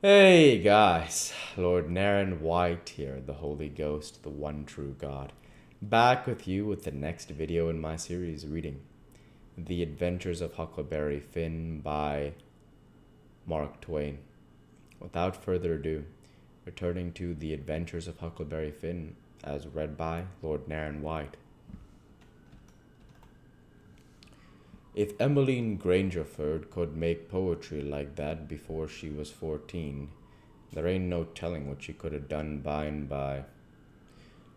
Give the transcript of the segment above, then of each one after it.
Hey guys, Lord Naren White here, the Holy Ghost, the one true God, back with you with the next video in my series reading The Adventures of Huckleberry Finn by Mark Twain. Without further ado, returning to The Adventures of Huckleberry Finn as read by Lord Naren White. If Emmeline Grangerford could make poetry like that before she was 14, there ain't no telling what she could have done by and by.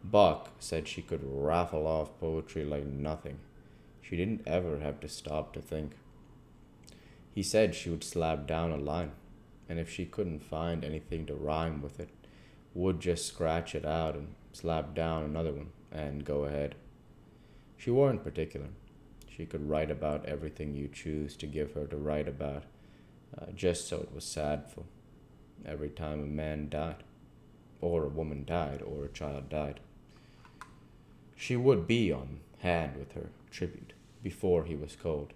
Buck said she could raffle off poetry like nothing. She didn't ever have to stop to think. He said she would slap down a line, and if she couldn't find anything to rhyme with it, would just scratch it out and slap down another one and go ahead. She weren't particular. She could write about everything you choose to give her to write about, just so it was sadful. Every time a man died, or a woman died, or a child died, she would be on hand with her tribute before he was cold.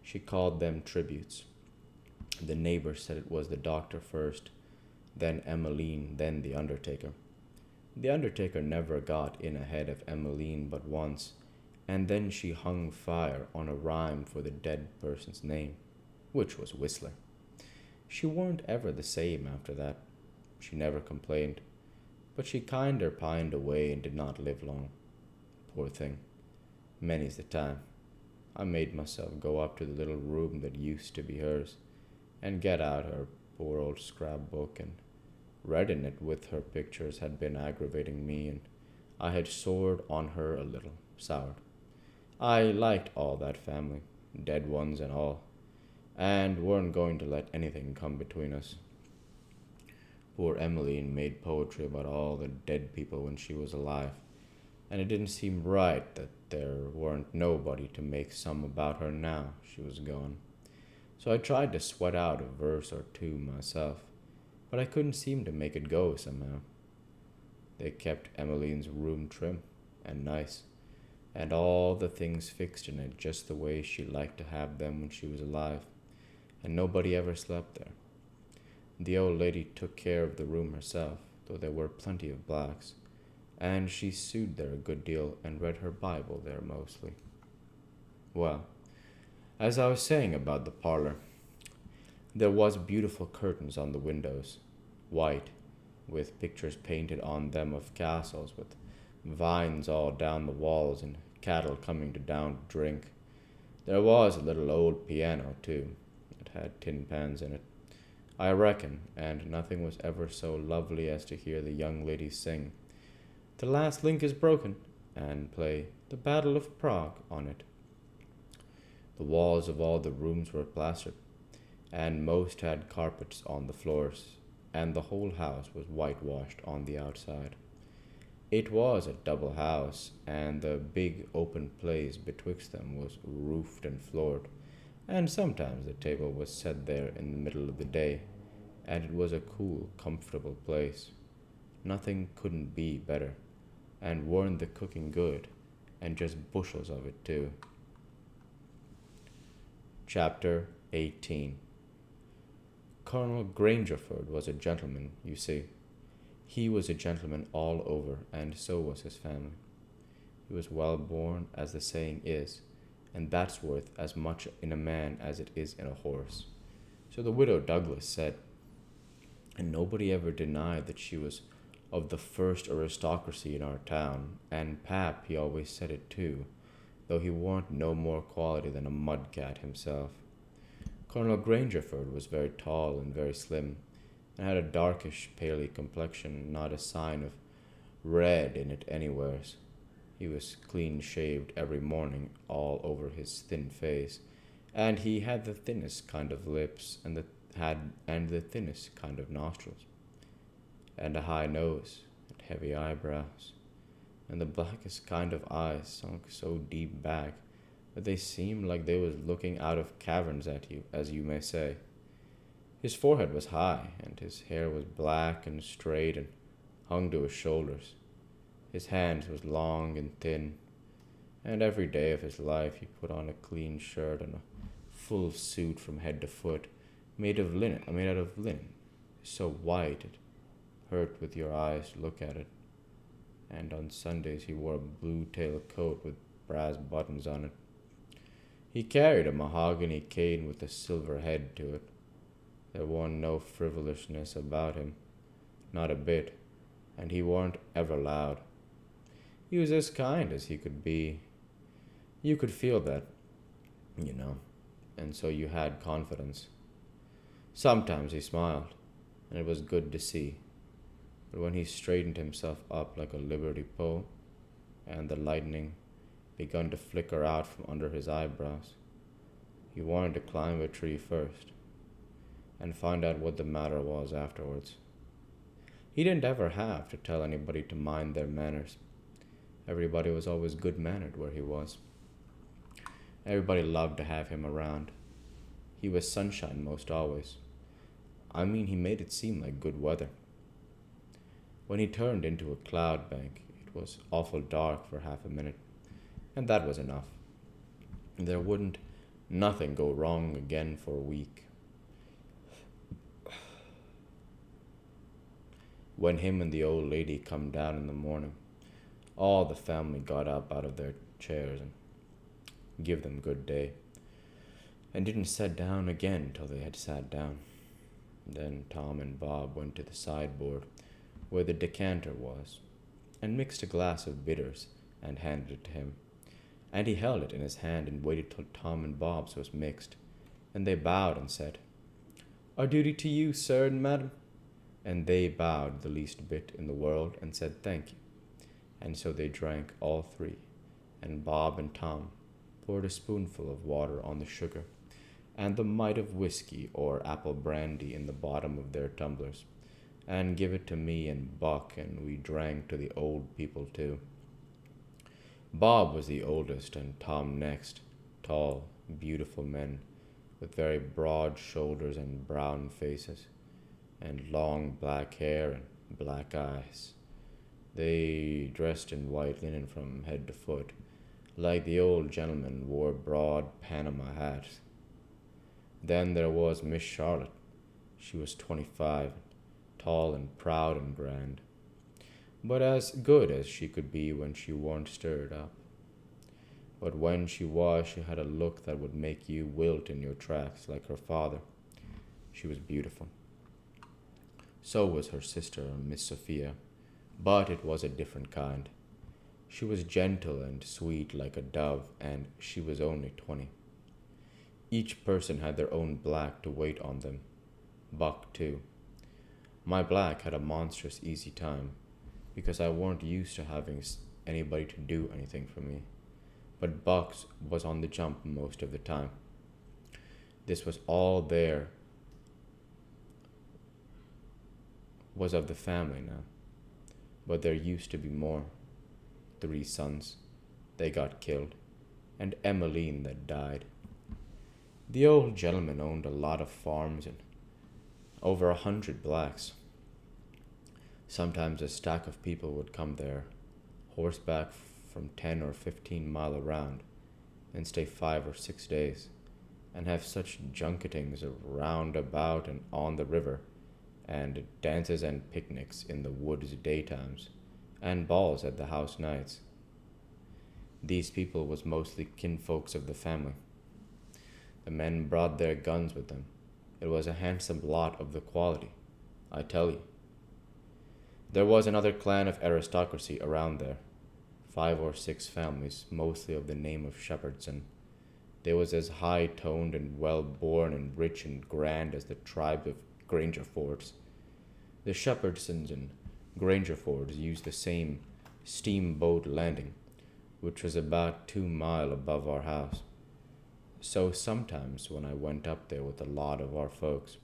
She called them tributes. The neighbor said it was the doctor first, then Emmeline, then the undertaker. The undertaker never got in ahead of Emmeline but once, and then she hung fire on a rhyme for the dead person's name, which was Whistler. She weren't ever the same after that. She never complained, but she kinder pined away and did not live long. Poor thing. Many's the time I made myself go up to the little room that used to be hers, and get out her poor old scrapbook, and read in it with her pictures had been aggravating me, and I had sored on her a little, soured. I liked all that family, dead ones and all, and weren't going to let anything come between us. Poor Emmeline made poetry about all the dead people when she was alive, and it didn't seem right that there weren't nobody to make some about her now she was gone. So I tried to sweat out a verse or two myself, but I couldn't seem to make it go somehow. They kept Emmeline's room trim and nice, and all the things fixed in it just the way she liked to have them when she was alive, and nobody ever slept there. The old lady took care of the room herself, though there were plenty of blacks, and she sewed there a good deal and read her Bible there mostly. Well, as I was saying about the parlor, there was beautiful curtains on the windows, white, with pictures painted on them of castles with vines all down the walls and cattle coming to down to drink. There was a little old piano, too. It had tin pans in it, I reckon, and nothing was ever so lovely as to hear the young ladies sing, "The Last Link is Broken," and play "The Battle of Prague" on it. The walls of all the rooms were plastered, and most had carpets on the floors, and the whole house was whitewashed on the outside. It was a double house, and the big open place betwixt them was roofed and floored, and sometimes the table was set there in the middle of the day, and it was a cool, comfortable place. Nothing couldn't be better, and weren't the cooking good, and just bushels of it too. Chapter 18. Colonel Grangerford was a gentleman, you see. He was a gentleman all over, and so was his family. He was well born, as the saying is, and that's worth as much in a man as it is in a horse. So the widow Douglas said, and nobody ever denied that she was of the first aristocracy in our town, and Pap he always said it too, though he warn't no more quality than a mudcat himself. Colonel Grangerford was very tall and very slim, and had a darkish, paly complexion, not a sign of red in it anywheres. He was clean-shaved every morning all over his thin face, and he had the thinnest kind of lips, and the thinnest kind of nostrils, and a high nose, and heavy eyebrows, and the blackest kind of eyes sunk so deep back that they seemed like they was looking out of caverns at you, as you may say. His forehead was high, and his hair was black and straight and hung to his shoulders. His hands was long and thin, and every day of his life he put on a clean shirt and a full suit from head to foot, made out of linen, so white it hurt with your eyes to look at it. And on Sundays he wore a blue tail coat with brass buttons on it. He carried a mahogany cane with a silver head to it. There was no frivolousness about him, not a bit, and he weren't ever loud. He was as kind as he could be. You could feel that, you know, and so you had confidence. Sometimes he smiled, and it was good to see. But when he straightened himself up like a liberty pole, and the lightning begun to flicker out from under his eyebrows, he wanted to climb a tree first, and find out what the matter was afterwards. He didn't ever have to tell anybody to mind their manners. Everybody was always good-mannered where he was. Everybody loved to have him around. He was sunshine most always. I mean, he made it seem like good weather. When he turned into a cloud bank, it was awful dark for half a minute, and that was enough. There wouldn't nothing go wrong again for a week. When him and the old lady come down in the morning, all the family got up out of their chairs and give them good day, and didn't sit down again till they had sat down. Then Tom and Bob went to the sideboard where the decanter was, and mixed a glass of bitters and handed it to him. And he held it in his hand and waited till Tom and Bob's was mixed, and they bowed and said, "Our duty to you, sir and madam." And they bowed the least bit in the world and said thank you. And so they drank all three, and Bob and Tom poured a spoonful of water on the sugar, and the mite of whiskey or apple brandy in the bottom of their tumblers, and give it to me and Buck, and we drank to the old people too. Bob was the oldest and Tom next, tall, beautiful men, with very broad shoulders and brown faces, and long black hair and black eyes. They dressed in white linen from head to foot, like the old gentleman wore broad Panama hats. Then there was Miss Charlotte. She was 25, tall and proud and grand, but as good as she could be when she weren't stirred up. But when she was, she had a look that would make you wilt in your tracks like her father. She was beautiful. So was her sister, Miss Sophia, but it was a different kind. She was gentle and sweet like a dove, and she was only 20. Each person had their own black to wait on them. Buck, too. My black had a monstrous easy time, because I weren't used to having anybody to do anything for me. But Buck's was on the jump most of the time. This was all there was of the family now, but there used to be more. 3 sons. They got killed, and Emmeline that died. The old gentleman owned a lot of farms and over 100 blacks. Sometimes a stack of people would come there, horseback from 10 or 15 mile around, and stay 5 or 6 days, and have such junketings round about and on the river, and dances and picnics in the woods daytimes, and balls at the house nights. These people was mostly kinfolks of the family. The men brought their guns with them. It was a handsome lot of the quality, I tell you. There was another clan of aristocracy around there, 5 or 6 families, mostly of the name of Shepherdson. They was as high-toned and well-born and rich and grand as the tribe of Grangerfords. The Shepherdsons and Grangerfords used the same steamboat landing, which was about 2 mile above our house. So sometimes when I went up there with a lot of our folks,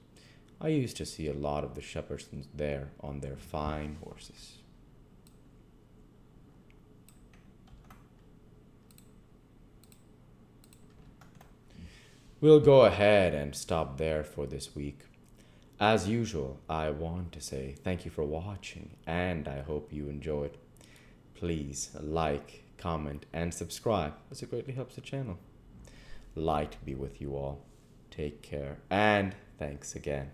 I used to see a lot of the Shepherdsons there on their fine horses. We'll go ahead and stop there for this week. As usual, I want to say thank you for watching, and I hope you enjoyed. Please like, comment, and subscribe, as it greatly helps the channel. Light be with you all. Take care, and thanks again.